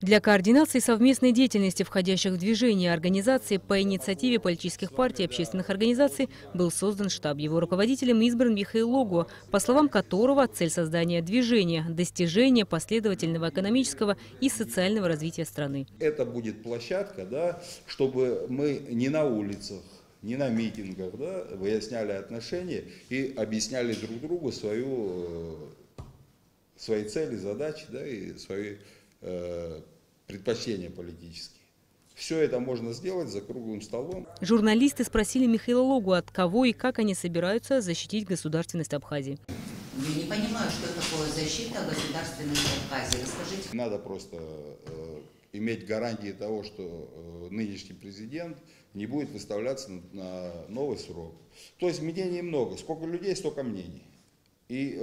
Для координации совместной деятельности входящих в движение организаций по инициативе политических партий и общественных организаций был создан штаб. Его руководителем избран Михаил Логуа, по словам которого цель создания движения – достижение последовательного экономического и социального развития страны. Это будет площадка, да, чтобы мы не на улицах, не на митингах, да, выясняли отношения и объясняли друг другу свои цели, задачи, да, и свои предпочтения политические. Все это можно сделать за круглым столом. Журналисты спросили Михаила Логуа, от кого и как они собираются защитить государственность Абхазии. Я не понимаю, что такое защита государственности Абхазии. Расскажите. Надо просто иметь гарантии того, что нынешний президент не будет выставляться на новый срок. То есть мнений много. Сколько людей, столько мнений. И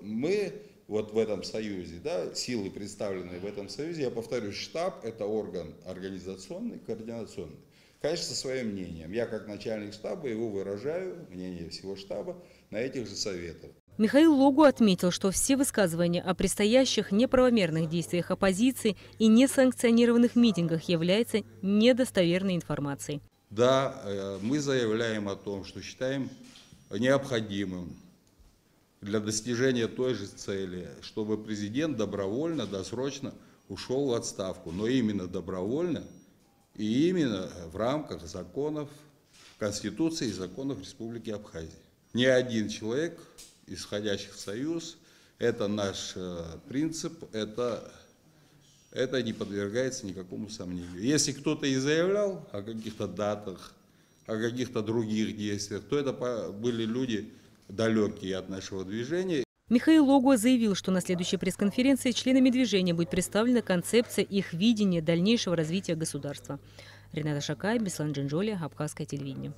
мы вот в этом союзе, да, силы, представленные в этом союзе, я повторюсь, штаб – это орган организационный, координационный. Конечно, со своим мнением. Я как начальник штаба его выражаю, мнение всего штаба, на этих же советах. Михаил Логуа отметил, что все высказывания о предстоящих неправомерных действиях оппозиции и несанкционированных митингах являются недостоверной информацией. Да, мы заявляем о том, что считаем необходимым для достижения той же цели, чтобы президент добровольно, досрочно ушел в отставку, но именно добровольно и именно в рамках законов Конституции и законов Республики Абхазия. Ни один человек, исходящий в Союз, это наш принцип, это не подвергается никакому сомнению. Если кто-то и заявлял о каких-то датах, о каких-то других действиях, то это были люди далекие от нашего движения. Михаил Логуа заявил, что на следующей пресс-конференции членами движения будет представлена концепция их видения дальнейшего развития государства. Рената Шакай, Беслан Джинджоли, Абхазское телевидение.